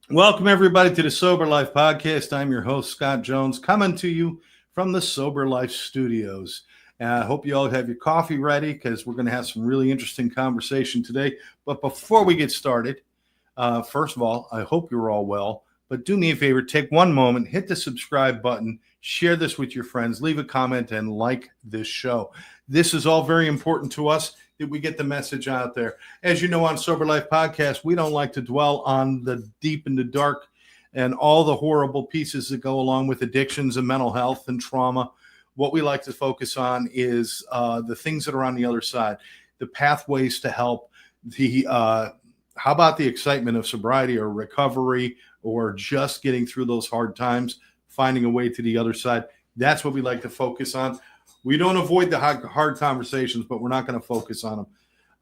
Welcome, everybody, to the Sober Life Podcast. I'm your host, Scott Jones, coming to you from the Sober Life Studios. And I hope you all have your coffee ready because we're going to have some really interesting conversation today. But before we get started, first of all, I hope you're all well. But do me a favor, take one moment, hit the subscribe button, share this with your friends, leave a comment, and like this show. This is all very important to us that we get the message out there. As you know, on Sober Life Podcast, we don't like to dwell on the deep and the dark and all the horrible pieces that go along with addictions and mental health and trauma. What we like to focus on is the things that are on the other side, the pathways to help, how about the excitement of sobriety or recovery or just getting through those hard times, finding a way to the other side. That's what we like to focus on. We don't avoid the hard conversations, but we're not going to focus on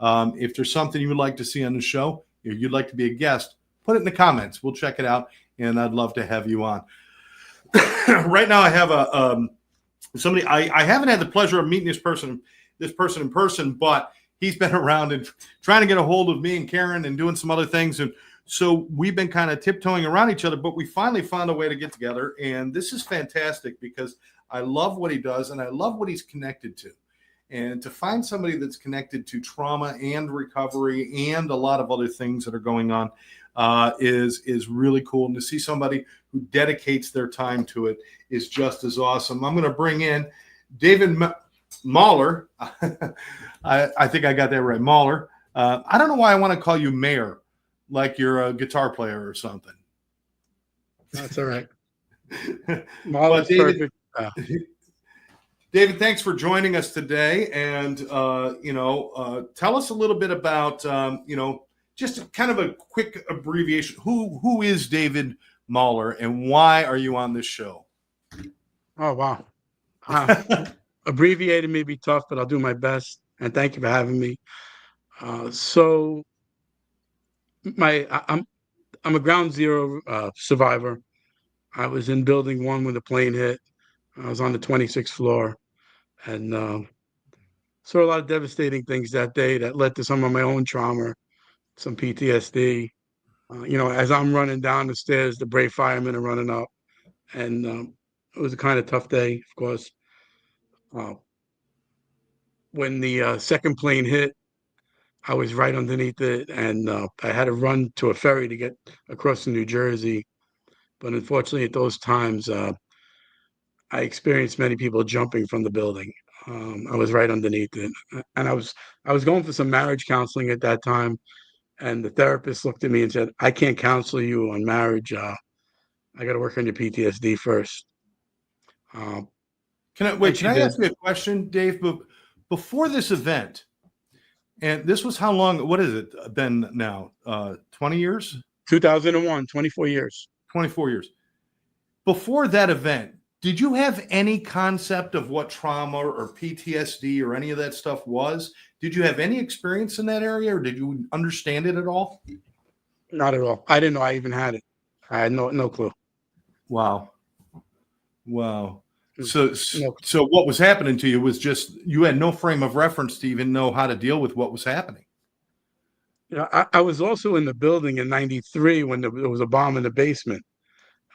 them. If there's something you would like to see on the show, if you'd like to be a guest, put it in the comments. We'll check it out, and I'd love to have you on. Right now, I have somebody. I haven't had the pleasure of meeting this person in person, but he's been around and trying to get a hold of me and Karen and doing some other things. And so we've been kind of tiptoeing around each other, but we finally found a way to get together. And this is fantastic because I love what he does and I love what he's connected to. And to find somebody that's connected to trauma and recovery and a lot of other things that are going on is really cool. And to see somebody who dedicates their time to it is just as awesome. I'm going to bring in David Mahler. I think I got that right. Mahler. I don't know why I want to call you Mayor, like you're a guitar player or something. That's all right. Mahler's perfect. David, thanks for joining us today. And, tell us a little bit about, just kind of a quick abbreviation. Who is David Mahler and why are you on this show? Oh, wow. Abbreviated may be tough, but I'll do my best. And thank you for having me. I'm a ground zero survivor. I was in building 1 when the plane hit. I was on the 26th floor and saw a lot of devastating things that day that led to some of my own trauma, some PTSD. As I'm running down the stairs, the brave firemen are running up. And it was a kind of tough day, of course. When the second plane hit, I was right underneath it, and I had to run to a ferry to get across to New Jersey. But unfortunately, at those times, I experienced many people jumping from the building. I was right underneath it, and I was going for some marriage counseling at that time, and the therapist looked at me and said, "I can't counsel you on marriage. I got to work on your PTSD first." Can I ask you a question, Dave? Before this event, and this was how long? What has it been now? 20 years? 2001, 24 years. 24 years. Before that event, did you have any concept of what trauma or PTSD or any of that stuff was? Did you have any experience in that area, or did you understand it at all? Not at all. I didn't know I even had it. I had no clue. Wow. So what was happening to you was just you had no frame of reference to even know how to deal with what was happening. I was also in the building in '93 when there was a bomb in the basement.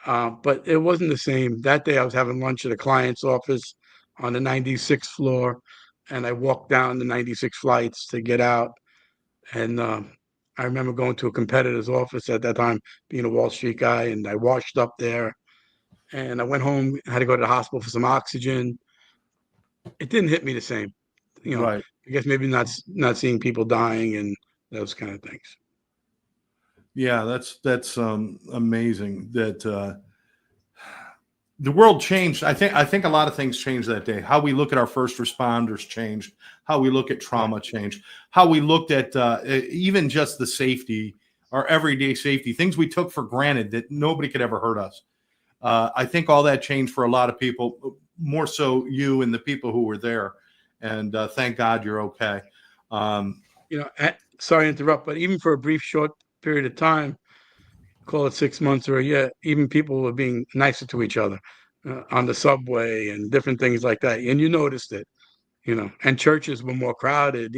But it wasn't the same. That day I was having lunch at a client's office on the 96th floor, and I walked down the 96 flights to get out. And I remember going to a competitor's office at that time, being a Wall Street guy, and I washed up there. And I went home, had to go to the hospital for some oxygen. It didn't hit me the same. Right. I guess maybe not seeing people dying and those kind of things. Yeah, that's amazing that the world changed. I think a lot of things changed that day. How we look at our first responders changed. How we look at trauma changed. How we looked at even just the safety, our everyday safety, things we took for granted that nobody could ever hurt us. I think all that changed for a lot of people, more so you and the people who were there. And thank God you're okay. Sorry to interrupt, but even for a brief, short period of time, call it 6 months or a year, even people were being nicer to each other on the subway and different things like that. And you noticed it, and churches were more crowded,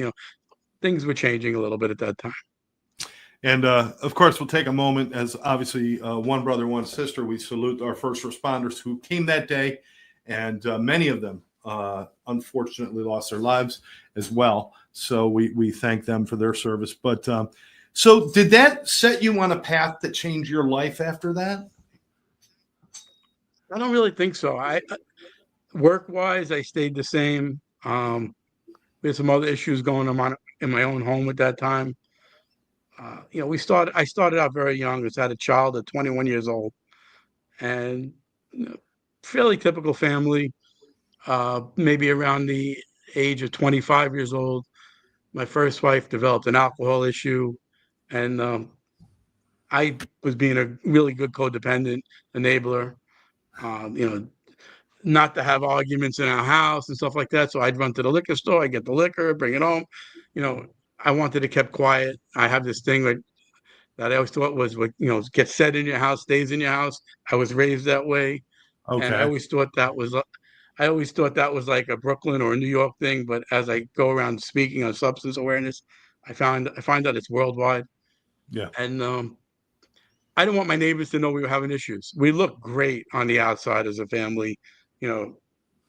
things were changing a little bit at that time. And of course, we'll take a moment as obviously one brother, one sister. We salute our first responders who came that day, and many of them unfortunately lost their lives as well. So we thank them for their service. But so, did that set you on a path to change your life after that? I don't really think so. I work wise, I stayed the same. We had some other issues going on in my own home at that time. I started out very young. I had a child at 21 years old, and you know, fairly typical family. Maybe around the age of 25 years old, my first wife developed an alcohol issue, and I was being a really good codependent enabler. You know, not to have arguments in our house and stuff like that. So I'd run to the liquor store, I get the liquor, bring it home. You know, I wanted to keep quiet. I have this thing that I always thought was what, gets said in your house, stays in your house. I was raised that way. And Okay. I always thought that was like a Brooklyn or a New York thing. But as I go around speaking on substance awareness, I find out it's worldwide. Yeah. And I didn't want my neighbors to know we were having issues. We look great on the outside as a family. You know,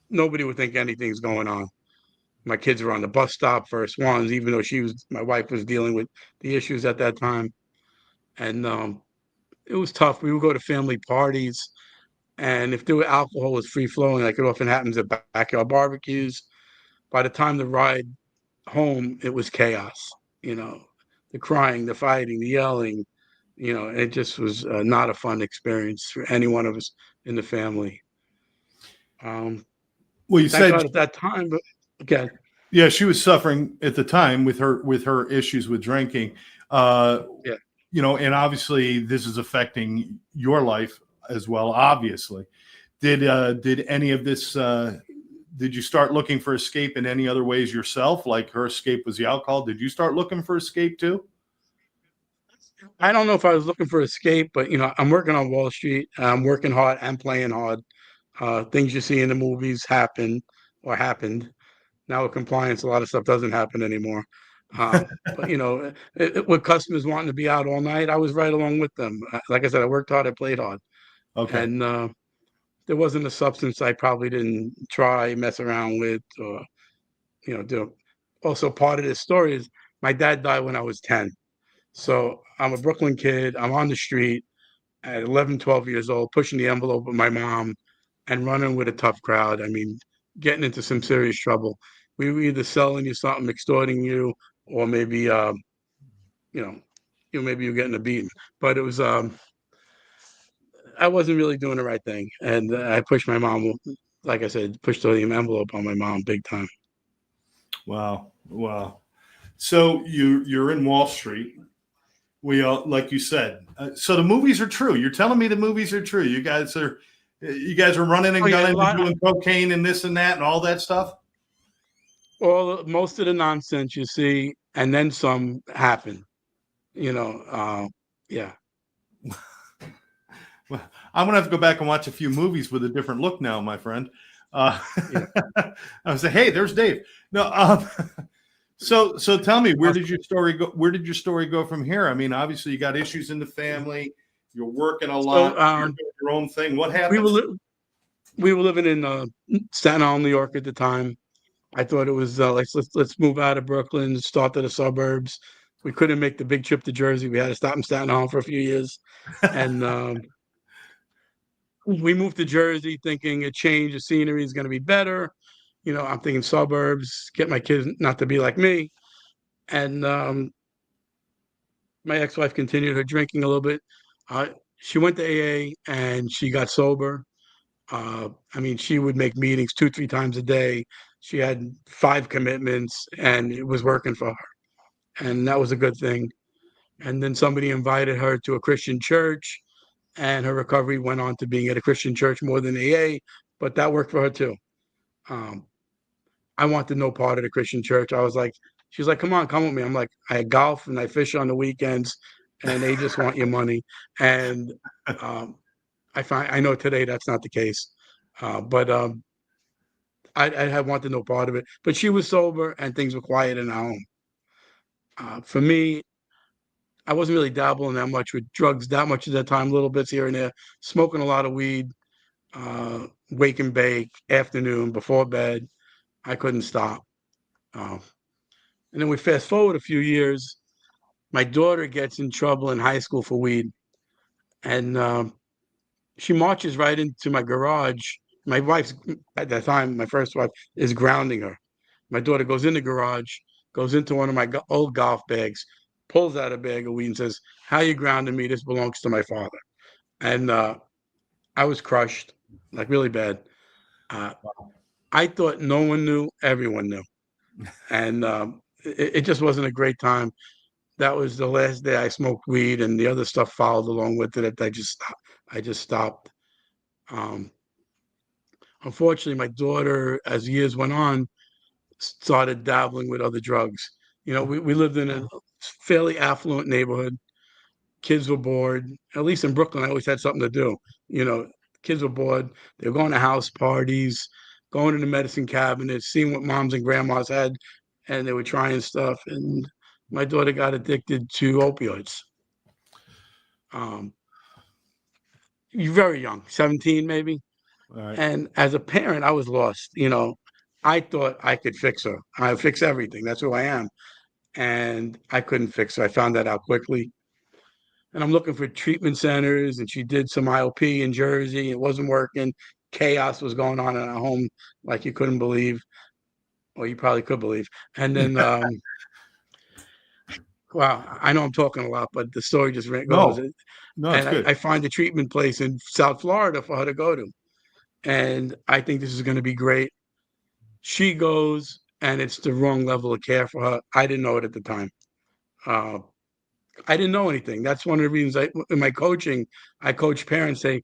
nobody would think anything's going on. My kids were on the bus stop, first ones, even though my wife was dealing with the issues at that time. And it was tough. We would go to family parties, and if there were alcohol was free flowing, like it often happens at backyard barbecues. By the time the ride home, it was chaos. You know, the crying, the fighting, the yelling. It just was not a fun experience for any one of us in the family. Um, Well, you thank said, God at that time, but again, yeah, she was suffering at the time with her issues with drinking. Uh, yeah. and obviously this is affecting your life as well. Obviously, did any of this? Did you start looking for escape in any other ways yourself? Like her escape was the alcohol. Did you start looking for escape too? I don't know if I was looking for escape, but I'm working on Wall Street. I'm working hard and playing hard. Things you see in the movies happen or happened. Now with compliance, a lot of stuff doesn't happen anymore. But with customers wanting to be out all night, I was right along with them. Like I said, I worked hard, I played hard, Okay. and there wasn't a substance I probably didn't try, mess around with, or do. Also, part of this story is my dad died when I was 10. So I'm a Brooklyn kid. I'm on the street at 11, 12 years old, pushing the envelope with my mom and running with a tough crowd. I mean, getting into some serious trouble. We were either selling you something, extorting you, or maybe, you know, maybe you're getting a beating. But it was, I wasn't really doing the right thing. And I pushed my mom, like I said, pushed the envelope on my mom big time. Wow. Wow. So you're in Wall Street. We all, like you said. So the movies are true. You're telling me the movies are true. You guys are running Oh, and yeah, a gunning and lot. doing cocaine and this and that and all that stuff. Most of the nonsense you see, and then some happen. Yeah. Well, I'm gonna have to go back and watch a few movies with a different look now, my friend. Uh, Yeah. I was say, hey, there's Dave. No, so tell me, where did your story go? Where did your story go from here? I mean, obviously, you got issues in the family. You're working a So lot. You're doing your own thing. What we were happened? li- we were living in Staten Island, New York at the time. I thought it was like let's move out of Brooklyn, start to the suburbs. We couldn't make the big trip to Jersey. We had to stop in Staten Island for a few years, and we moved to Jersey thinking a change of scenery is going to be better. I'm thinking suburbs, get my kids not to be like me. And my ex-wife continued her drinking a little bit. Uh, she went to AA and she got sober. I mean, she would make meetings 2, 3 times a day. She had 5 commitments, and it was working for her, and that was a good thing. And then somebody invited her to a Christian church, and her recovery went on to being at a Christian church more than AA, but that worked for her too. Um, I wanted no part of the Christian church. She's like, come on, come with me. I'm like, I golf and I fish on the weekends, and they just want your money. And um, I know today that's not the case, but I had wanted no part of it. But she was sober and things were quiet in our home. For me, I wasn't really dabbling that much with drugs that much at that time, little bits here and there, smoking a lot of weed, wake and bake, afternoon, before bed. I couldn't stop. Uh, and then we fast forward a few years. My daughter gets in trouble in high school for weed, and she marches right into my garage. My wife's at that time, my first wife, is grounding her. My daughter goes in the garage, goes into one of my old golf bags, pulls out a bag of weed and says, "How you grounding me? This belongs to my father." And I was crushed, like really bad. Uh, I thought no one knew, everyone knew, and it just wasn't a great time. That was the last day I smoked weed, and the other stuff followed along with it. I just stopped. I just stopped. Um, Unfortunately, my daughter, as years went on, started dabbling with other drugs. We lived in a fairly affluent neighborhood. Kids were bored. At least in Brooklyn, I always had something to do. You know, kids were bored. They were going to house parties, going to the medicine cabinets, seeing what moms and grandmas had, and they were trying stuff. And my daughter got addicted to opioids. Um, Very young, 17 maybe. All right. And as a parent, I was lost. I thought I could fix her. I fix everything. That's who I am. And I couldn't fix her. I found that out quickly. And I'm looking for treatment centers. And she did some IOP in Jersey. It wasn't working. Chaos was going on in our home like you couldn't believe, or you probably could believe. And then, wow, I know I'm talking a lot, but the story just goes. No, no, it's And good. I find a treatment place in South Florida for her to go to. And I think this is going to be great. She goes, and it's the wrong level of care for her. I didn't know it at the time. Uh, I didn't know anything. That's one of the reasons in my coaching, I coach parents say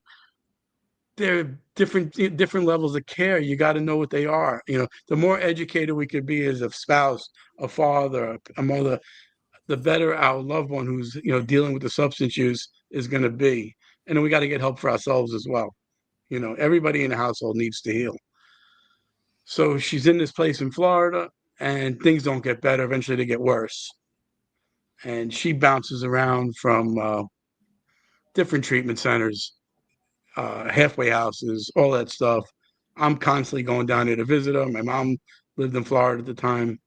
there are different levels of care. You got to know what they are. The more educated we could be as a spouse, a father, a mother, the better our loved one who's dealing with the substance use is going to be. And then we got to get help for ourselves as well. Everybody in the household needs to heal. So she's in this place in Florida, and things don't get better. Eventually, they get worse. And she bounces around from different treatment centers, halfway houses, all that stuff. I'm constantly going down there to visit her. My mom lived in Florida at the time,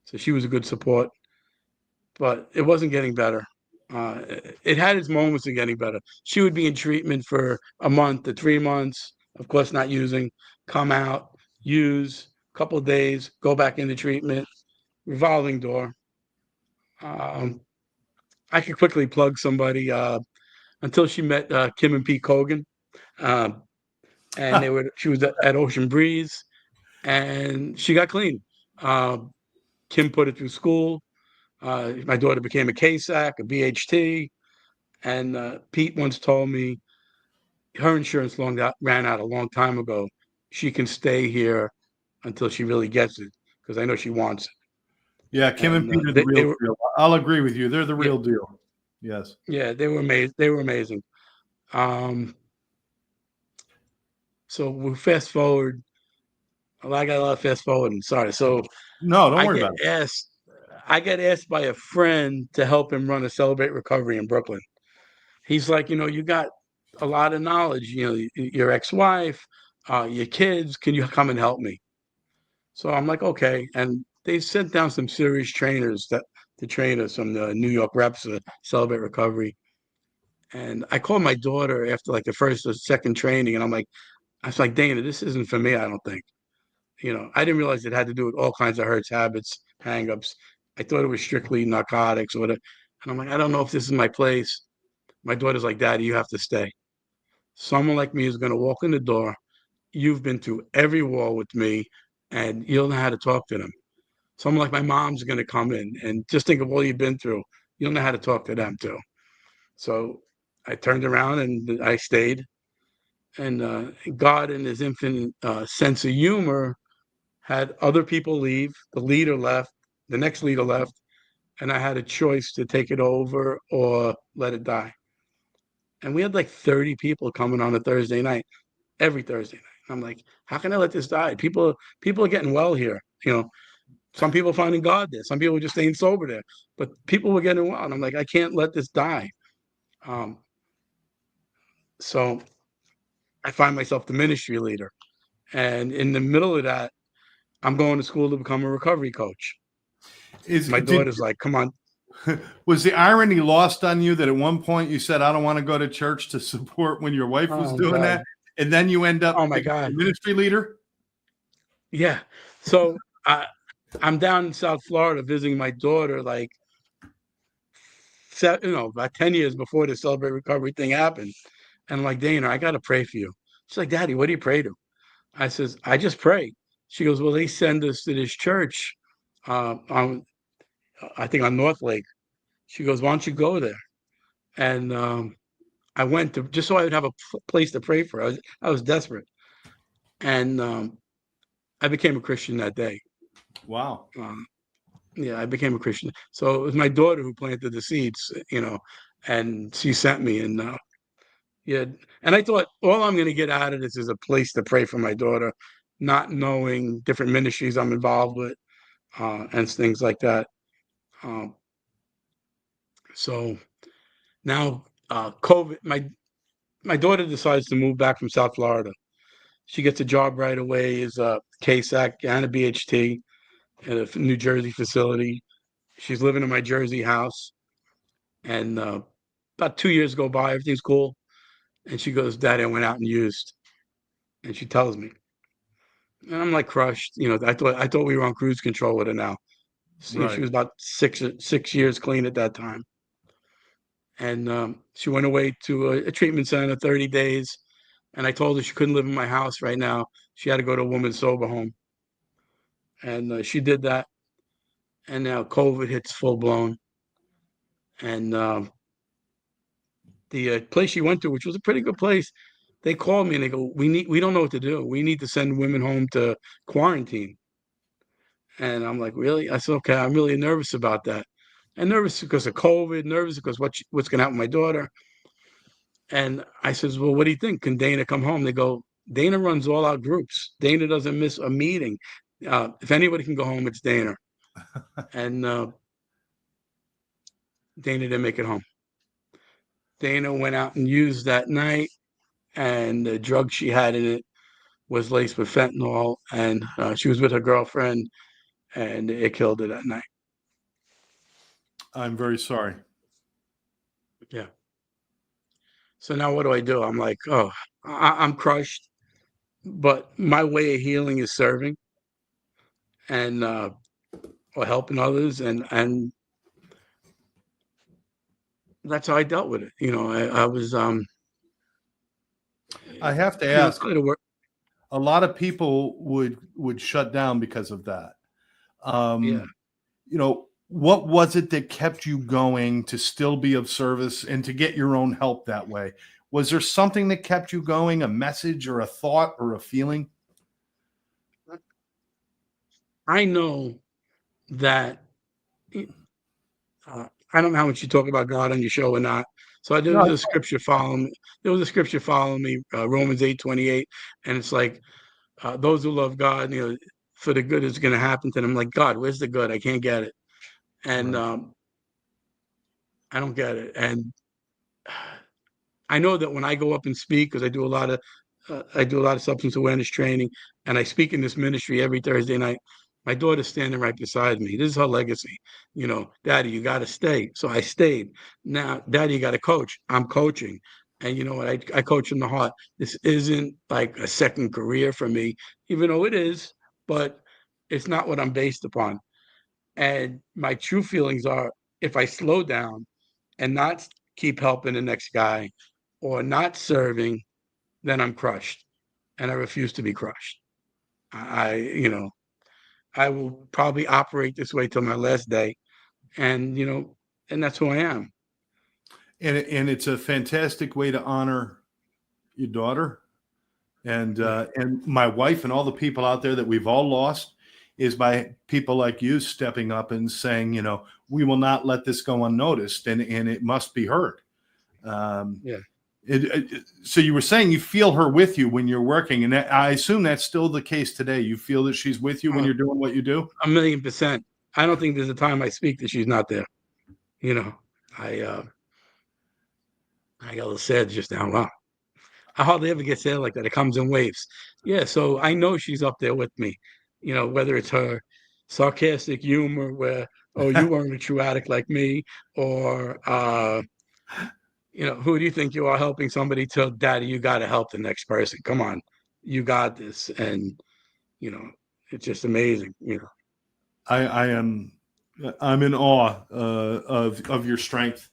so she was a good support, but it wasn't getting better. It had its moments of getting better. She would be in treatment for a month to 3 months, of course, not using, come out, use, couple of days, go back into treatment, revolving door. Um, I could quickly plug somebody until she met Kim and Pete Cogan, um, and she was at Ocean Breeze, and she got clean. Uh, Kim put her through school. My daughter became a KSAC, a BHT, and Pete once told me her insurance ran out a long time ago. She can stay here until she really gets it because I know she wants it. Yeah, Kim and And Pete are the they real were, deal. I'll agree with you. They're the yeah, real deal. Yes. yeah, they were amazing. They were amazing. Um, so we fast forward. Well, I got a lot of fast forwarding. Sorry. So No, don't I worry get about it. asked. I get asked by a friend to help him run a Celebrate Recovery in Brooklyn. He's like, you got a lot of knowledge. Your ex-wife, your kids. Can you come and help me? So I'm like, okay. And they sent down some serious trainers to train us, some New York reps to Celebrate Recovery. And I called my daughter after like the first or second training, and I was like, Dana, this isn't for me. I don't think. I didn't realize it had to do with all kinds of hurts, habits, hangups. I thought it was strictly narcotics or whatever. And I'm like, I don't know if this is my place. My daughter's like, Daddy, you have to stay. Someone like me is going to walk in the door. You've been through every war with me, and you'll know how to talk to them. Someone like my mom's going to come in and just think of all you've been through. You'll know how to talk to them too. So I turned around and I stayed. And God, in his infinite sense of humor, had other people leave. The leader left, the next leader left, and I had a choice to take it over or let it die. And we had like 30 people coming on a Thursday night, every Thursday night. I'm like, how can I let this die? People are getting well here. Some people finding God there. Some people were just staying sober there. But people were getting wild. I'm like, I can't let this die. Um, so I find myself the ministry leader. And in the middle of that, I'm going to school to become a recovery coach. My daughter's like, come on. Was the irony lost on you that at one point you said, I don't want to go to church to support when your wife was doing that? And then you end up my God. ministry leader? Yeah. So I'm down in South Florida visiting my daughter, like, about 10 years before the Celebrate Recovery thing happened. And I'm like, Dana, I got to pray for you. She's like, Daddy, what do you pray to? I says, I just pray. She goes, well, they send us to this church I think on North Lake. She goes, why don't you go there? And I went to just so I would have a place to pray for. I was desperate. And I became a Christian that day. Wow. Yeah, I became a Christian. So it was my daughter who planted the seeds, and she sent me. And yeah, and I thought all I'm going to get out of this is a place to pray for my daughter, not knowing different ministries I'm involved with and things like that. So now COVID, my daughter decides to move back from South Florida. She gets a job right away as a KSAC and a BHT at a New Jersey facility. She's living in my Jersey house. And about 2 years go by, everything's cool. And she goes, Daddy, I went out and used. And she tells me. And I'm like crushed. I thought we were on cruise control with her now. Right. She was about 6 years clean at that time. And she went away to a treatment center, 30 days. And I told her she couldn't live in my house right now. She had to go to a woman's sober home. And she did that. And now COVID hits full blown. And the place she went to, which was a pretty good place, they called me and they go, we don't know what to do. We need to send women home to quarantine. And I'm like, really? I said, okay, I'm really nervous about that. And nervous because of COVID, nervous because what's going to happen to my daughter. And I says, well, what do you think? Can Dana come home? They go, Dana runs all our groups. Dana doesn't miss a meeting. If anybody can go home, it's Dana. And Dana didn't make it home. Dana went out and used that night, and the drug she had in it was laced with fentanyl, and she was with her girlfriend, and it killed her that night. I'm very sorry. Yeah. So now what do I do? I'm like, oh, I'm crushed, but my way of healing is serving and or helping others, and that's how I dealt with it. I was. I have to ask. A lot of people would shut down because of that. Yeah. What was it that kept you going to still be of service and to get your own help that way? Was there something that kept you going, a message or a thought or a feeling? I know that I don't know how much you talk about God on your show or not. So there was a scripture following me. There was a scripture following me, Romans 8:28, and it's like those who love God, for the good is going to happen to them. Like, God, where's the good? I can't get it, and I don't get it. And I know that when I go up and speak, because I do a lot of substance awareness training, and I speak in this ministry every Thursday night. My daughter's standing right beside me. This is her legacy. Daddy, you got to stay. So I stayed. Now, Daddy, you got to coach. I'm coaching. And you know what? I coach in the heart. This isn't like a second career for me, even though it is, but it's not what I'm based upon. And my true feelings are if I slow down and not keep helping the next guy or not serving, then I'm crushed. And I refuse to be crushed. I will probably operate this way till my last day. And, and that's who I am. And it's a fantastic way to honor your daughter and my wife and all the people out there that we've all lost is by people like you stepping up and saying, we will not let this go unnoticed and it must be heard. So you were saying you feel her with you when you're working, and I assume that's still the case today. You feel that she's with you when Uh, you're doing what you do? 1,000,000%. I don't think there's a time I speak that she's not there. You know, I I got a little sad just now. Wow. I hardly ever get sad like that. It comes in waves. Yeah, so I know she's up there with me. Whether it's her sarcastic humor where, oh, you weren't a true addict like me, or who do you think you are helping somebody tell daddy you gotta help the next person. Come on, you got this. And you know, it's just amazing. I am I'm in awe of your strength,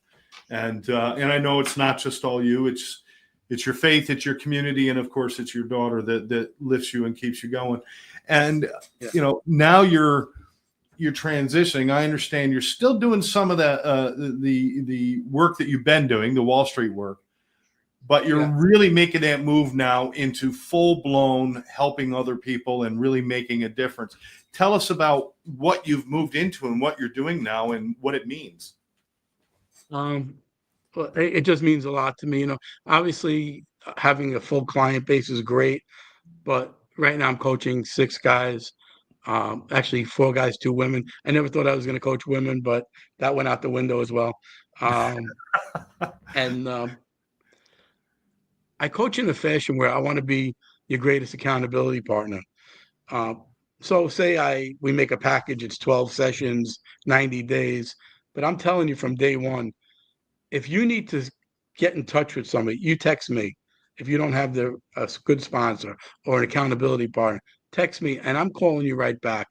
and I know it's not just all you. It's your faith, it's your community, and of course, it's your daughter that lifts you and keeps you going. And Yeah. Now you're transitioning. I understand you're still doing some of that the work that you've been doing, the Wall Street work, but you're Yeah. really making that move now into full blown helping other people and really making a difference. Tell us about what you've moved into and what you're doing now and what it means. Um, well, it just means a lot to me. Obviously, having a full client base is great, but right now I'm coaching 6 guys. Actually, 4 guys, 2 women. I never thought I was going to coach women, but that went out the window as well. And I coach in a fashion where I want to be your greatest accountability partner. Uh, so say we make a package, it's 12 sessions, 90 days, but I'm telling you from day one, if you need to get in touch with somebody, you text me. If you don't have a good sponsor or an accountability partner, text me and I'm calling you right back.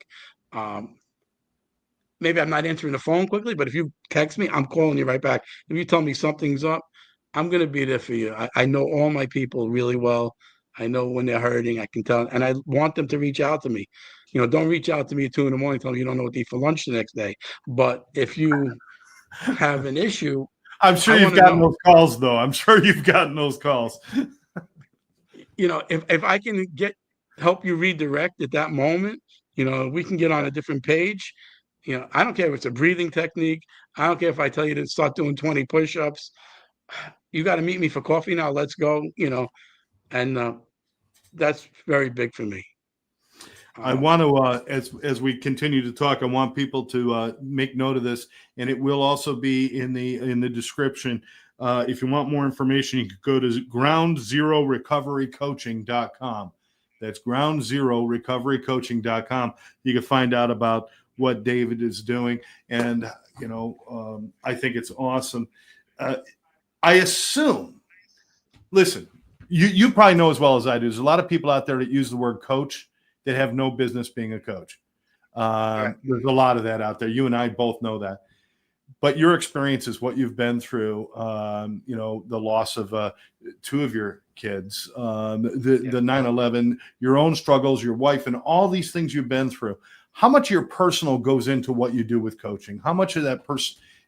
Um, Maybe I'm not answering the phone quickly, but if you text me, I'm calling you right back. If you tell me something's up, I'm going to be there for you. I know all my people really well. I know when they're hurting. I can tell, and I want them to reach out to me. Don't reach out to me at 2 in the morning, tell me you don't know what to eat for lunch the next day. But if you have an issue, I'm sure I you've want to gotten know. those calls, though. I'm sure you've gotten those calls. If I can help you redirect at that moment, we can get on a different page. I don't care if it's a breathing technique. I don't care if I tell you to start doing 20 push-ups. You got to meet me for coffee now. Let's go. And that's very big for me. I want to, as we continue to talk, I want people to make note of this, and it will also be in the description. If you want more information, you can go to groundzerorecoverycoaching.com. That's groundzerorecoverycoaching.com. You can find out about what David is doing, and I think it's awesome. I assume. Listen, you probably know as well as I do. There's a lot of people out there that use the word coach that have no business being a coach. Right. There's a lot of that out there. You and I both know that. But your experience is what you've been through. The loss of 2 of your kids, the 9/11, your own struggles, your wife, and all these things you've been through. How much of your personal goes into what you do with coaching? How much of that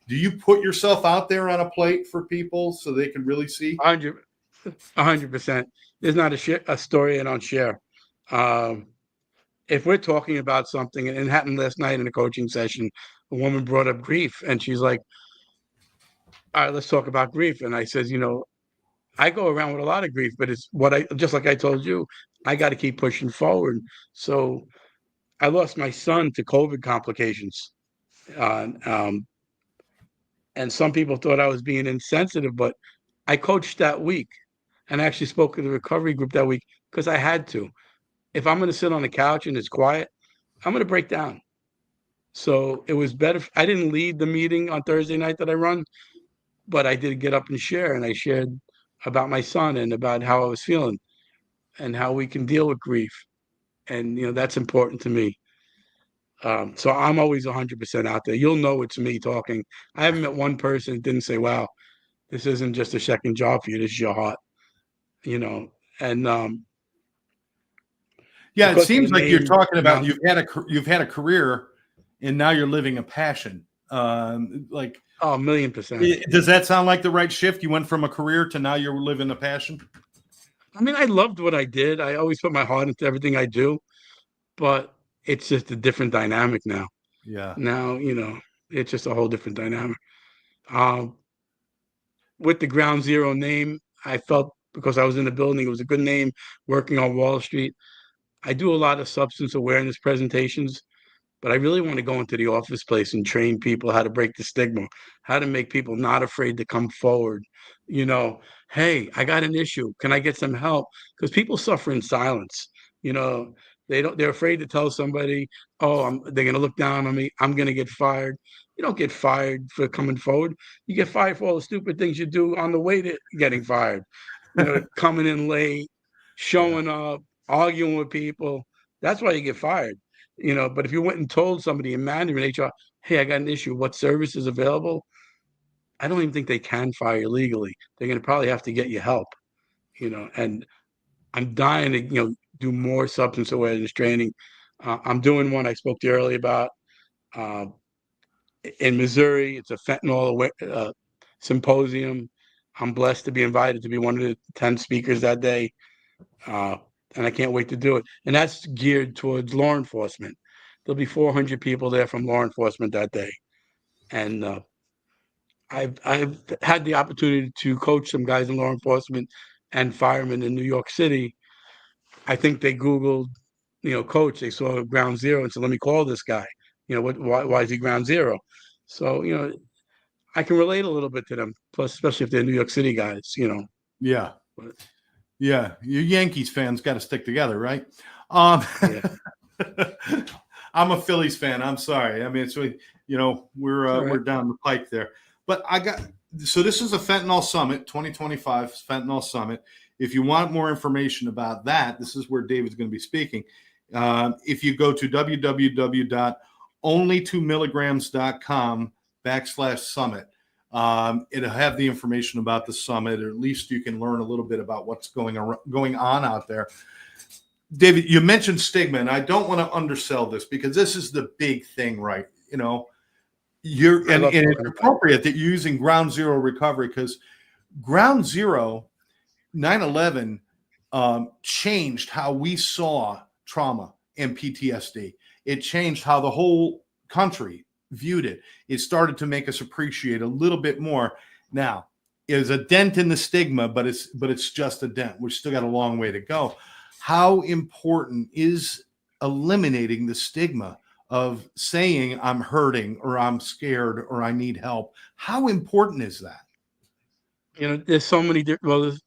do you put yourself out there on a plate for people so they can really see? 100%. There's not a story I don't share. If we're talking about something, and it happened last night in a coaching session, a woman brought up grief, and she's like, "All right, let's talk about grief." And I says, I go around with a lot of grief, but it's just like I told you, I got to keep pushing forward. So I lost my son to COVID complications. Uh, um, and some people thought I was being insensitive, but I coached that week and I actually spoke to the recovery group that week because I had to. If I'm going to sit on the couch and it's quiet, I'm going to break down. So it was better. I didn't lead the meeting on Thursday night that I run, but I did get up and share. And I shared about my son and about how I was feeling and how we can deal with grief. And, that's important to me. So I'm always 100% out there. You'll know it's me talking. I haven't met one person that didn't say, wow, this isn't just a second job for you. This is your heart, and Yeah, it because of the seems like you're name, talking about you've had a career, and now you're living a passion. Like, oh, 1,000,000%. does that sound like the right shift? You went from a career to now you're living a passion. I mean, I loved what I did. I always put my heart into everything I do, but it's just a different dynamic now. Yeah. Now, it's just a whole different dynamic. Um, with the Ground Zero name, I felt because I was in the building, it was a good name working on Wall Street. I do a lot of substance awareness presentations, but I really want to go into the office place and train people how to break the stigma, how to make people not afraid to come forward. You know, hey, I got an issue. Can I get some help? Because people suffer in silence. You know, they're afraid to tell somebody, oh, they're going to look down on me. I'm going to get fired. You don't get fired for coming forward. You get fired for all the stupid things you do on the way to getting fired. You know, coming in late, Yeah. showing up, arguing with people. That's why you get fired. You know, but if you went and told somebody in management, HR, hey, I got an issue, what service is available? I don't even think they can fire you legally. They're going to probably have to get you help, you know, and I'm dying to, do more substance awareness training. I'm doing one I spoke to you earlier about uh, in Missouri. It's a fentanyl symposium. I'm blessed to be invited to be one of the 10 speakers that day. Uh, and I can't wait to do it. And that's geared towards law enforcement. There'll be 400 people there from law enforcement that day, and I've had the opportunity to coach some guys in law enforcement and firemen in New York City. I think they Googled, coach. They saw Ground Zero and said, "Let me call this guy." You know, why is he Ground Zero? So I can relate a little bit to them. Plus, especially if they're New York City guys. Yeah. But, Yeah. You Yankees fans got to stick together, right? Um, yeah, I'm a Phillies fan. I'm sorry. I mean, it's it's all we're right. down the pike there. But so this is a fentanyl summit, 2025 fentanyl summit. If you want more information about that, this is where David's going to be speaking. If you go to www.only2milligrams.com/summit, it'll have the information about the summit, or at least you can learn a little bit about what's going on out there. David, you mentioned stigma, and I don't want to undersell this because this is the big thing, right? I And love it's talking about it. appropriate that you're using ground zero recovery, because ground zero 9/11 changed how we saw trauma and PTSD. It changed how the whole country viewed it. It started to make us appreciate a little bit more. Now, there's a dent in the stigma, but it's just a dent. We've still got a long way to go. How important is eliminating the stigma of saying I'm hurting, or I'm scared, or I need help? How important is that? There's so many there's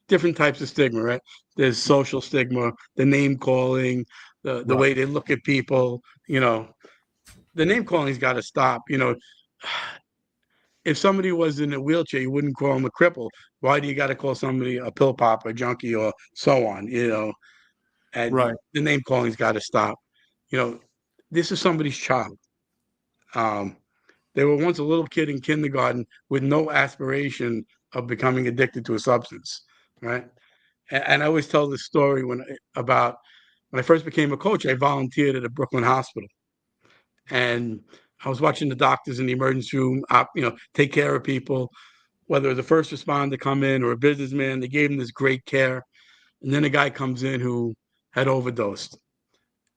different types of stigma, right? There's social stigma, the name calling, the Right. way they look at people. The name calling's got to stop. If somebody was in a wheelchair, you wouldn't call them a cripple. Why do you got to call somebody a pill pop, a junkie, or so on? And Right. the name calling's got to stop. You know, this is somebody's child. Um, they were once a little kid in kindergarten with no aspiration of becoming addicted to a substance, right? And I always tell this story about when I first became a coach. I volunteered at a Brooklyn hospital, and I was watching the doctors in the emergency room, take care of people, whether it was a first responder come in or a businessman. They gave him this great care, and then a guy comes in who had overdosed,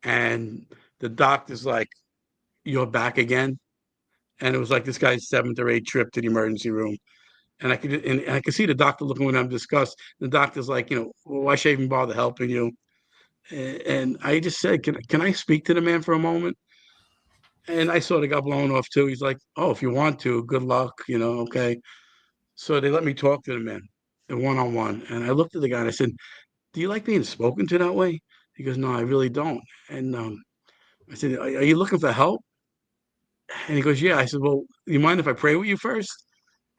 and the doctor's like, "You're back again." And it was like this guy's seventh or eighth trip to the emergency room. And I could see the doctor looking at him disgust. The doctor's like, why should I even bother helping you? And I just said, can I speak to the man for a moment? And I sort of got blown off too. He's like, oh, if you want to, good luck, okay. So they let me talk to the man, one on one. And I looked at the guy and I said, do you like being spoken to that way? He goes, no, I really don't. And I said, are you looking for help? And he goes, yeah. I said, well, you mind if I pray with you first?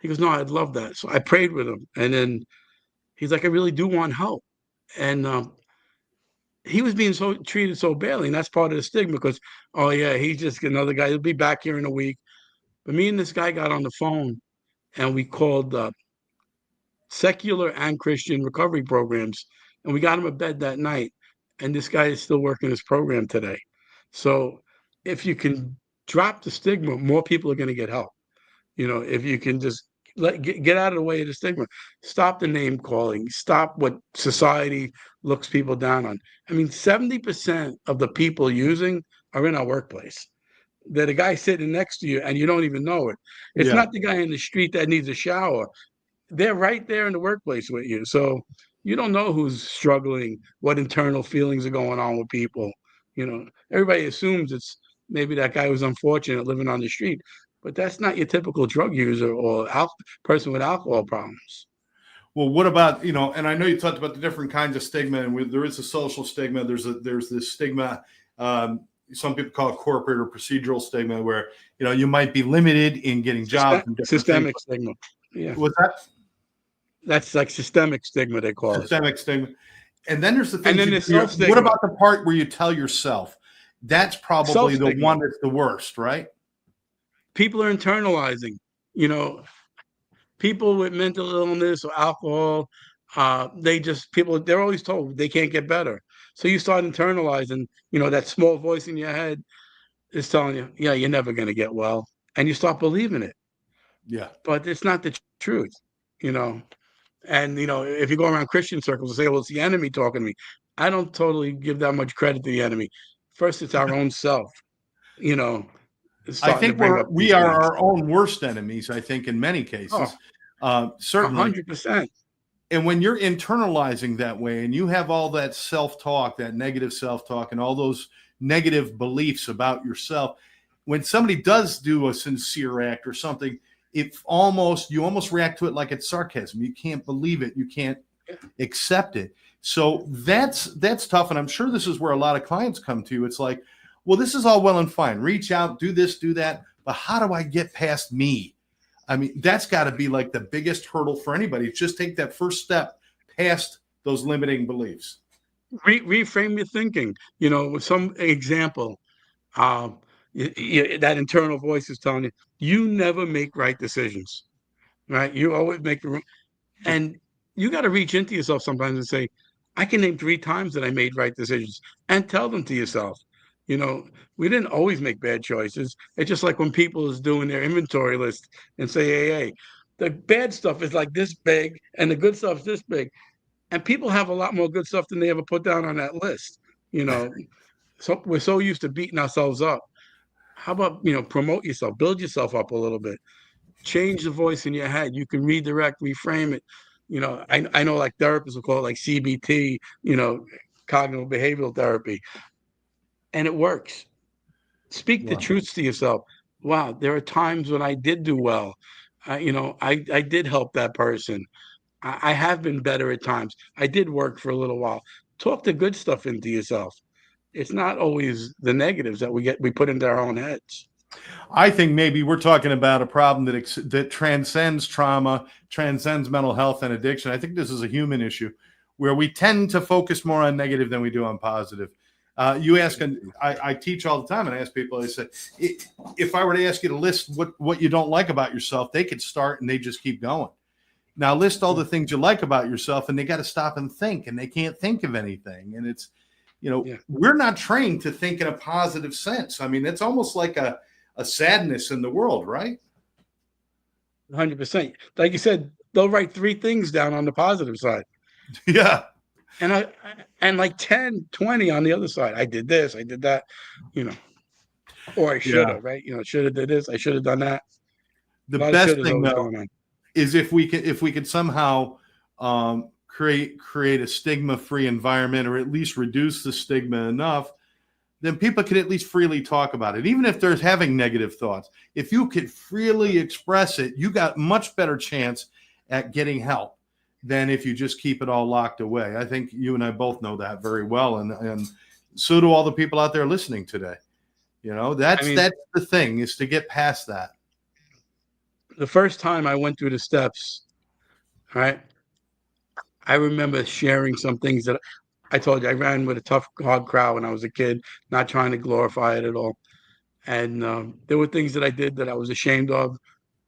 He goes, no, I'd love that. So I prayed with him. And then he's like, I really do want help. And he was being treated so badly. And that's part of the stigma because, oh, yeah, he's just another guy. He'll be back here in a week. But me and this guy got on the phone and we called secular and Christian recovery programs. And we got him a bed that night. And this guy is still working his program today. So if you can drop the stigma, more people are going to get help. If you can just get out of the way of the stigma, stop the name calling, stop what society looks people down on. I mean, 70% of the people using are in our workplace. They're the guy sitting next to you and you don't even know it. It's Yeah. not the guy in the street that needs a shower. they're right there in the workplace with you. So you don't know who's struggling, what internal feelings are going on with people. Everybody assumes it's maybe that guy who's unfortunate living on the street, but that's not your typical drug user or person with alcohol problems. Well, what about, and I know you talked about the different kinds of stigma, and there is a social stigma. There's this stigma. Some people call it corporate or procedural stigma, where you might be limited in getting jobs and different things. Systemic stigma. Yeah. Was that That's like systemic stigma, they call systemic stigma? And then there's the things. And then there's self-stigma. What about the part where you tell yourself? That's probably the one that's the worst, right? People are internalizing. People with mental illness or alcohol, they're always told they can't get better. So you start internalizing, that small voice in your head is telling you, yeah, you're never going to get well. And you start believing it. Yeah. But it's not the truth, And, if you go around Christian circles and say, well, it's the enemy talking to me, I don't totally give that much credit to the enemy. First, it's our own self, I think we are our own worst enemies, I think, in many cases. Certainly. 100%. And when you're internalizing that way and you have all that self-talk, that negative self-talk, and all those negative beliefs about yourself, when somebody does do a sincere act or something, you almost react to it like it's sarcasm. You can't believe it. You can't accept it. So that's tough. And I'm sure this is where a lot of clients come to. It's like, well, this is all well and fine. Reach out, do this, do that. But how do I get past me? I mean, that's got to be like the biggest hurdle for anybody. Just take that first step past those limiting beliefs. Reframe your thinking. With some example, that internal voice is telling you never make right decisions, right? You always make the wrong. And you got to reach into yourself sometimes and say, I can name 3 times that I made right decisions, and tell them to yourself. We didn't always make bad choices. It's just like when people is doing their inventory list and say, hey, the bad stuff is like this big and the good stuff is this big. And people have a lot more good stuff than they ever put down on that list. So we're so used to beating ourselves up. How about, promote yourself, build yourself up a little bit, change the voice in your head. You can redirect, reframe it. I know like therapists will call it like CBT, cognitive behavioral therapy. And it works. Speak the truths to yourself. Wow, there are times when I did do well. I did help that person. I have been better at times. I did work for a little while. Talk the good stuff into yourself. It's not always the negatives that we put into our own heads. I think maybe we're talking about a problem that transcends trauma, transcends mental health and addiction. I think this is a human issue where we tend to focus more on negative than we do on positive. You ask, and I teach all the time, and I ask people, I say, if I were to ask you to list what you don't like about yourself, they could start and they just keep going. Now list all the things you like about yourself, and they got to stop and think, and they can't think of anything. And it's, we're not trained to think in a positive sense. I mean, it's almost like a sadness in the world, right? 100%. Like you said, they'll write 3 things down on the positive side. Yeah. And like 10, 20 on the other side. I did this, I did that, or I should have, right? Should have did this, I should have done that. The best thing though is if we could somehow create a stigma-free environment, or at least reduce the stigma enough, then people can at least freely talk about it. Even if they're having negative thoughts, if you could freely express it, you got much better chance at getting help than if you just keep it all locked away. I think you and I both know that very well. And so do all the people out there listening today. That's the thing, is to get past that. The first time I went through the steps, right, I remember sharing some things that I told you. I ran with a tough, hard crowd when I was a kid, not trying to glorify it at all. And there were things that I did that I was ashamed of.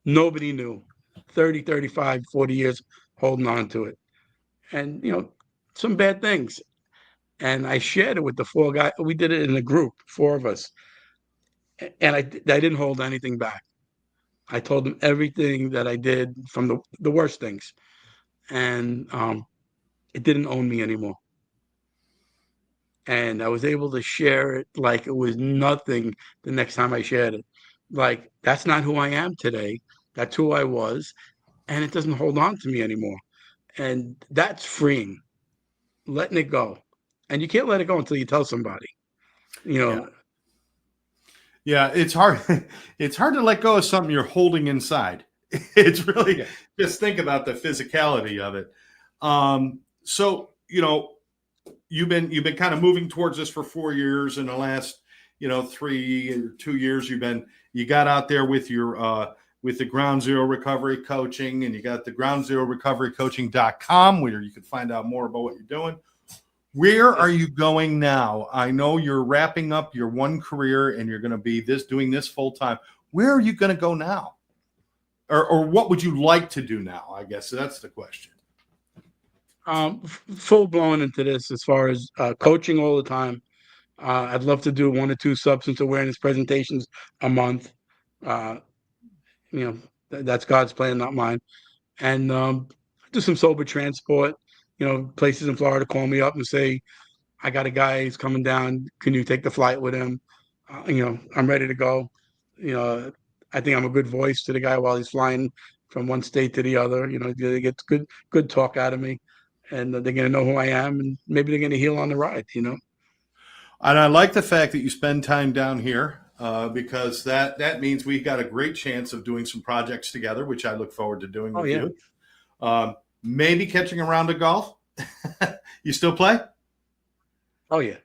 Nobody knew. 30, 35, 40 years holding on to it. And, some bad things. And I shared it with the 4 guys. We did it in a group, 4 of us. And I didn't hold anything back. I told them everything that I did, from the worst things. And it didn't own me anymore. And I was able to share it like it was nothing the next time I shared it. Like, that's not who I am today. That's who I was. and it doesn't hold on to me anymore. And that's freeing, letting it go. And you can't let it go until you tell somebody, you Yeah. know. Yeah, it's hard. It's hard to let go of something you're holding inside. It's really Yeah. just think about the physicality of it. So you've been kind of moving towards this for 4 years. In the last 3 or 2 years, you got out there with your with the Ground Zero Recovery Coaching, and you got the groundzero recoverycoaching.com where you can find out more about what you're doing. Where are you going now? I know you're wrapping up your one career and you're going to be doing this full time. Where are you going to go now? Or what would you like to do now? I guess that's the question. Full blown into this as far as coaching all the time. I'd love to do 1 or 2 substance awareness presentations a month. Uh, that's God's plan, not mine. And do some sober transport. Places in Florida call me up and say, I got a guy who's coming down. Can you take the flight with him? I'm ready to go. You know, I think I'm a good voice to the guy while he's flying from one state to the other. They get good talk out of me, and they're gonna know who I am, and maybe they're gonna heal on the ride. And I like the fact that you spend time down here because that means we got a great chance of doing some projects together, which I look forward to doing Oh with yeah, you. Maybe catching a round of golf. You still play? oh yeah.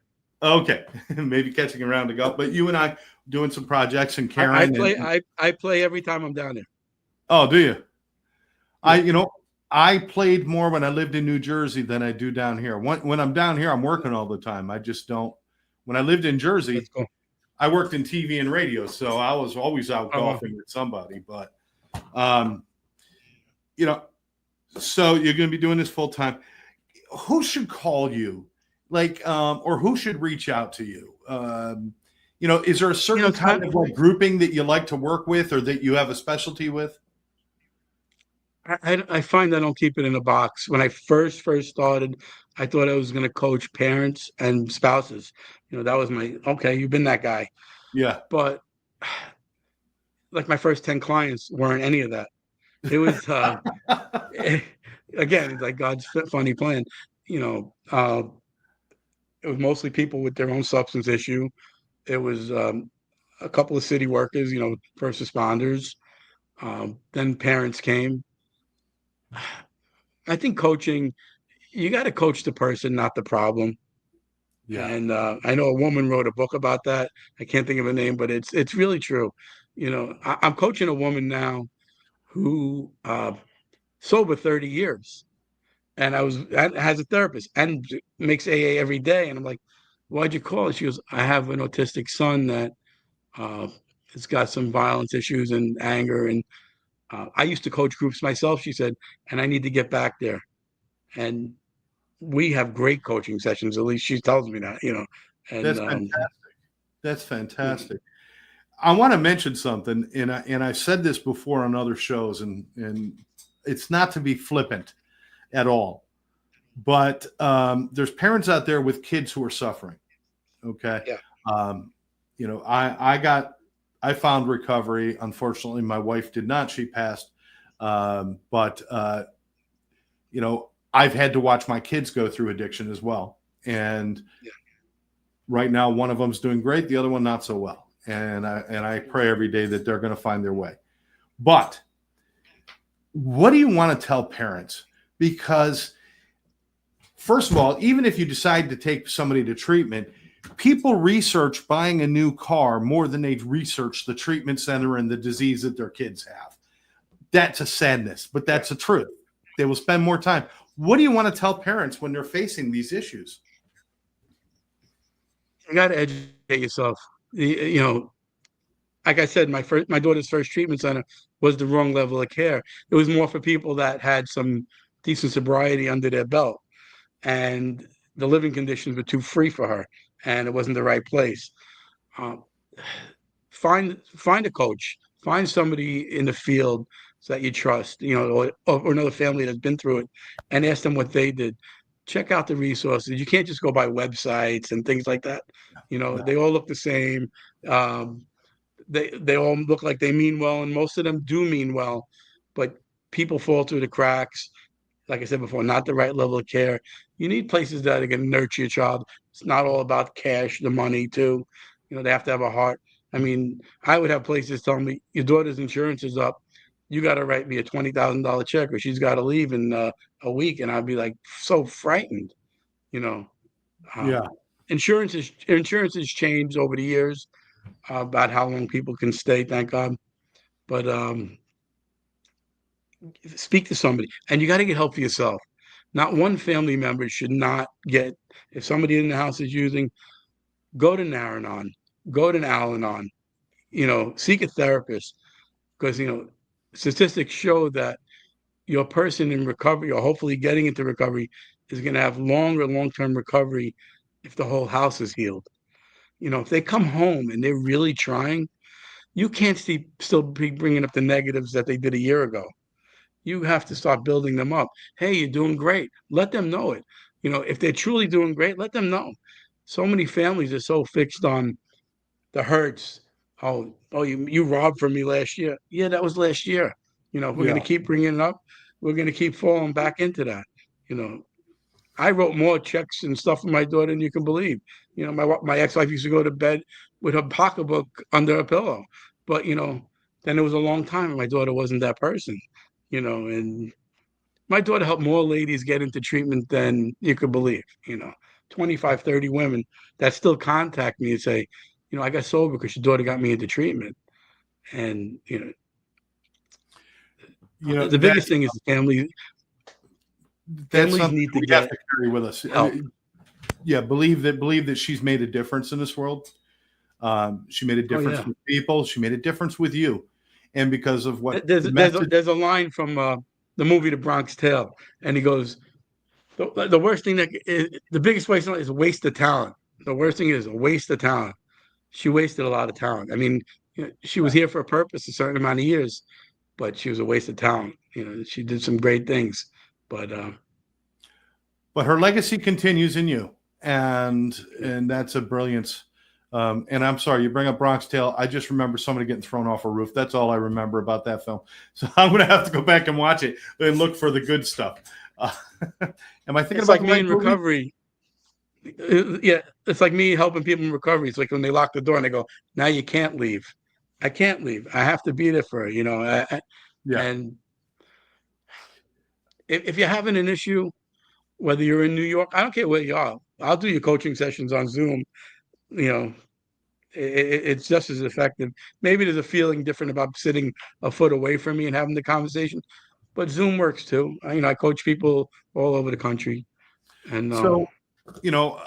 Okay, maybe catching a round of golf. But you and I doing some projects, and I Karen play and I play every time I'm down there. oh, do you? I Yeah, you know I played more when I lived in New Jersey than I do down here. When I'm down here, I'm working all the time. I just don't. When I lived in let's Jersey, go. I worked in TV and radio, so I was always out Oh, golfing with somebody. But um, you know, so you're going to be doing this full time. Who should call you, or who should reach out to you? Is there a certain time. kind of like grouping that you like to work with, or that you have a specialty with? I find I don't keep it in a box. When I first started, I thought I was going to coach parents and spouses. That was my okay. You've been that guy, Yeah. but like my first 10 clients weren't any of that. It was again, it's like God's funny plan. You know, uh, it was mostly people with their own substance issue. It was a couple of city workers, first responders. Then parents came. I think coaching, you got to coach the person, not the problem. Yeah. And I know a woman wrote a book about that. I can't think of her name, but it's really true. I'm coaching a woman now who sober 30 years, and has a therapist and makes AA every day. And I'm like, why'd you call it? She goes, I have an autistic son that uh, has got some violence issues and anger, and I used to coach groups myself. She said, and I need to get back there. And we have great coaching sessions. At least she tells me that. And That's fantastic. That's you know, fantastic. I want to mention something, and I've said this before on other shows, and it's not to be flippant at all, but there's parents out there with kids who are suffering. Okay, yeah, um, I found recovery. Unfortunately, my wife did not; she passed. But I've had to watch my kids go through addiction as well, and yeah. right now one of them's doing great, the other one not so well, and I pray every day that they're going to find their way. But what do you want to tell parents? Because first of all, even if you decide to take somebody to treatment, people research buying a new car more than they research the treatment center and the disease that their kids have. That's a sadness, but that's the truth. They will spend more time. What do you want to tell parents when they're facing these issues? You got to educate yourself. Like I said, my daughter's first treatment center was the wrong level of care. It was more for people that had some decent sobriety under their belt, and the living conditions were too free for her, and it wasn't the right place. Um, find a coach, find somebody in the field that you trust, or another family that's been through it, and ask them what they did. Check out the resources. You can't just go by websites and things like that. No. They all look the same. Um, they all look like they mean well, and most of them do mean well, but people fall through the cracks. Like I said before, not the right level of care. You need places that are going to nurture your child. It's not all about cash, the money too. They have to have a heart. I mean, I would have places telling me your daughter's insurance is up. You got to write me a $20,000 check, or she's got to leave in a week, and I'd be like so frightened. You know, Yeah. Insurance has changed over the years about how long people can stay. Thank God, but speak to somebody, and you got to get help for yourself. Not one family member should not get, if somebody in the house is using, go to Naranon, go to Al-Anon, seek a therapist, because, statistics show that your person in recovery, or hopefully getting into recovery, is going to have long-term recovery if the whole house is healed. If they come home and they're really trying, you can't still be bringing up the negatives that they did a year ago. You have to start building them up. Hey, you're doing great. Let them know it. If they're truly doing great, let them know. So many families are so fixed on the hurts. Oh, you robbed from me last year. Yeah, that was last year. If we're going to Yeah. keep bringing it up, we're going to keep falling back into that. I wrote more checks and stuff for my daughter than you can believe. My ex-wife used to go to bed with her pocketbook under her pillow, but then it was a long time, and my daughter wasn't that person. And my daughter helped more ladies get into treatment than you could believe. 25, 30 women that still contact me and say, I got sober because your daughter got me into treatment. And the biggest thing is that's families something need to we have get to carry with us. help. Yeah, believe that she's made a difference in this world. She made a difference with people. She made a difference with you, and because of what There's a line from the movie The Bronx Tale, and he goes, the worst thing the biggest waste is a waste of talent. The worst thing is a waste of talent. She wasted a lot of talent. I mean, she was here for a purpose, a certain amount of years, but she was a waste of talent. She did some great things, but her legacy continues in you, and that's a brilliance. And I'm sorry, you bring up Bronx Tale. I just remember somebody getting thrown off a roof. That's all I remember about that film. So I'm going to have to go back and watch it and look for the good stuff. Am I thinking it's about like the me right in movie? recovery. Yeah, it's like me helping people in recovery. It's like when they lock the door and they go, "Now you can't leave." I can't leave. I have to be there for her. Yeah. And if you're having an issue, whether you're in New York, I don't care where you are. I'll do your coaching sessions on Zoom. You know, it's just as effective. Maybe there's a feeling different about sitting a foot away from me and having the conversation, but Zoom works too. I coach people all over the country, and So, you know,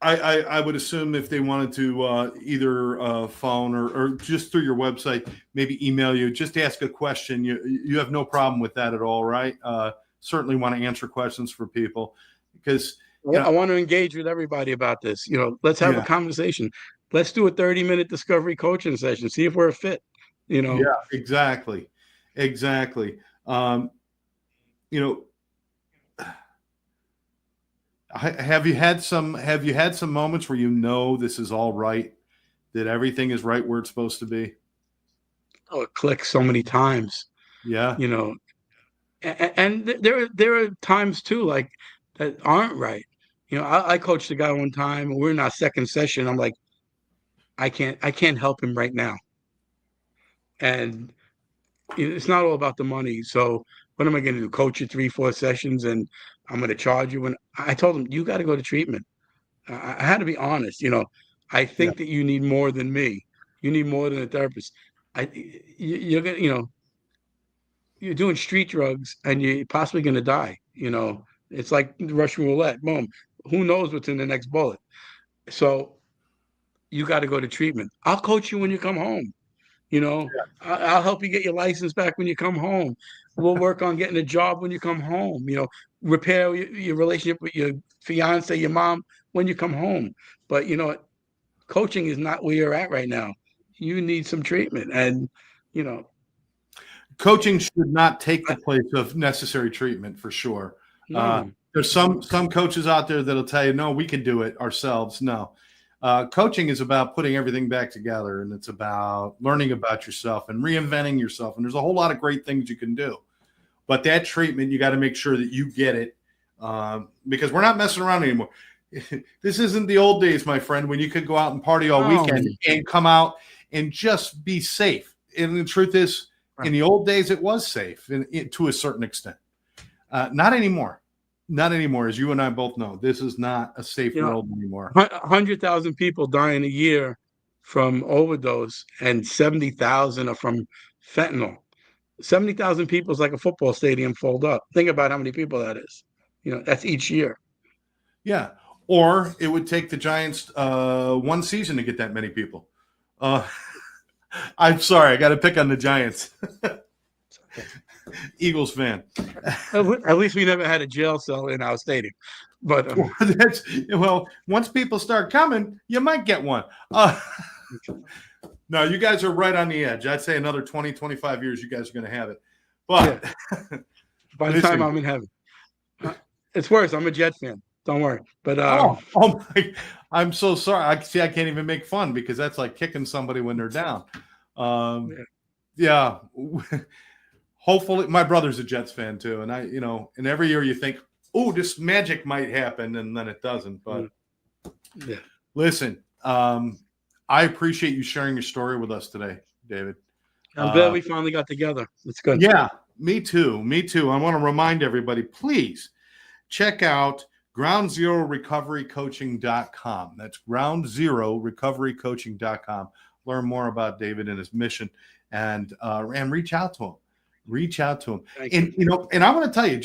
I would assume if they wanted to either phone or just through your website, maybe email you, just ask a question. You have no problem with that at all, right? Certainly want to answer questions for people because I want to engage with everybody about this. Let's have a yeah, conversation. Let's do a 30-minute discovery coaching session. See if we're a fit. yeah, exactly, exactly. You know, have you had some moments where this is all right, that everything is right where it's supposed to be? Oh, it clicks so many times. Yeah, You know, and there are times too like that aren't right. I coached a guy one time, and we're in our second session. I'm like, I can't help him right now, and it's not all about the money. So what am I going to do? Coach you 3, 4 sessions, and I'm going to charge you? And I told him, you got to go to treatment. I had to be honest. I yeah. think that you need more than me. You need more than a therapist. You're gonna, you're doing street drugs, and you're possibly going to die. It's like Russian roulette. Boom. Who knows what's in the next bullet? So you got to go to treatment. I'll coach you when you come home. You know, I'll help you get your license back when you come home. We'll work on getting a job when you come home. Repair your relationship with your fiance, your mom when you come home. But coaching is not where you're at right now. You need some treatment, and you know, Coaching should not take the place of necessary treatment for sure. no, There's some coaches out there that'll tell you, no, we can do it ourselves. No, coaching is about putting everything back together, and it's about learning about yourself and reinventing yourself. And there's a whole lot of great things you can do. But that treatment, you got to make sure that you get it because we're not messing around anymore. This isn't the old days, my friend, when you could go out and party all weekend and come out and just be safe. And the truth is, in the old days, it was safe to a certain extent. Not anymore. Not anymore. As you and I both know, this is not a safe world anymore. 100,000 people dying a year from overdose, and 70,000 are from fentanyl. 70,000 people is like a football stadium filled up. Think about how many people that is. That's each year. Yeah. Or it would take the Giants one season to get that many people. I'm sorry. I got to pick on the Giants. Eagles fan. At least we never had a jail cell in our stadium. But once people start coming, you might get one. No, you guys are right on the edge. I'd say another 20, 25 years, you guys are going to have it. But by the time I'm in heaven, it's worse. I'm a Jet fan. Don't worry. But I'm so sorry. I can't even make fun because that's like kicking somebody when they're down. Yeah. Hopefully, my brother's a Jets fan too, and and every year you think, oh, this magic might happen, and then it doesn't. But listen, I appreciate you sharing your story with us today, David. I'm glad we finally got together. It's good. Yeah, me too. Me too. I want to remind everybody, please check out groundzerorecoverycoaching.com. That's groundzerorecoverycoaching.com. Learn more about David and his mission, and reach out to him. Reach out to him. And and I'm going to tell you,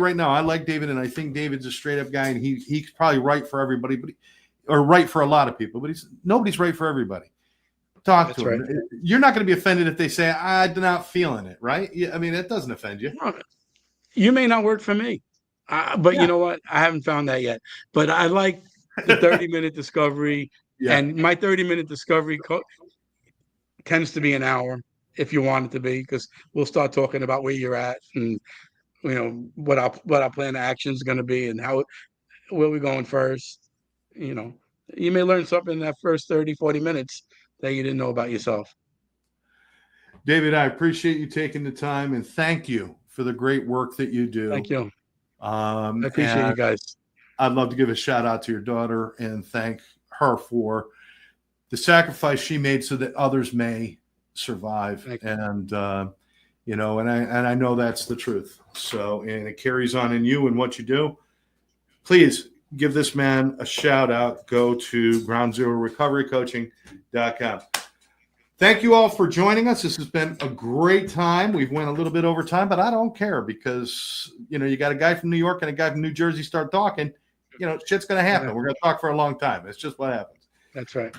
right now, I like David, and I think David's a straight up guy, and he's probably right for everybody, or right for a lot of people, but nobody's right for everybody. Talk to him. Right. You're not going to be offended if they say, I'm not feeling it, right? I mean, it doesn't offend you. You may not work for me, but you know what? I haven't found that yet. But I like the 30-minute discovery, and my 30-minute discovery tends to be an hour if you want it to be, because we'll start talking about where you're at and what our plan of action is going to be and where we're going first. You may learn something in that first 30, 40 minutes that you didn't know about yourself. David, I appreciate you taking the time, and thank you for the great work that you do. Thank you. I appreciate you guys. I'd love to give a shout out to your daughter and thank her for the sacrifice she made so that others may survive. And and I know that's the truth. So, and it carries on in you and what you do. Please give this man a shout out. Go to groundzerorecoverycoaching.com. Thank you all for joining us. This has been a great time. We've went a little bit over time, but I don't care because you got a guy from New York and a guy from New Jersey start talking, shit's going to happen. We're going to talk for a long time. It's just what happens. That's right.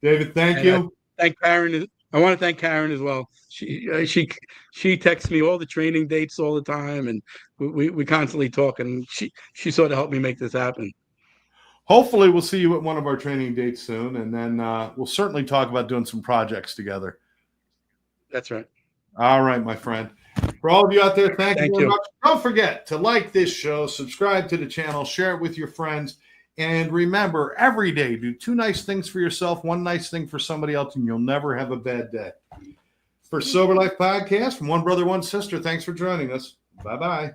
David, thank you. Thank Karen. I want to thank Karen as well. She texts me all the training dates all the time, and we constantly talk, and she sort of helped me make this happen. Hopefully we'll see you at one of our training dates soon, and then we'll certainly talk about doing some projects together. That's right. All right, my friend. For all of you out there, thank you very much. Don't forget to like this show, subscribe to the channel, share it with your friends. And remember, every day, do 2 nice things for yourself, 1 nice thing for somebody else, and you'll never have a bad day. For Sober Life Podcast, from one brother, one sister, thanks for joining us. Bye-bye.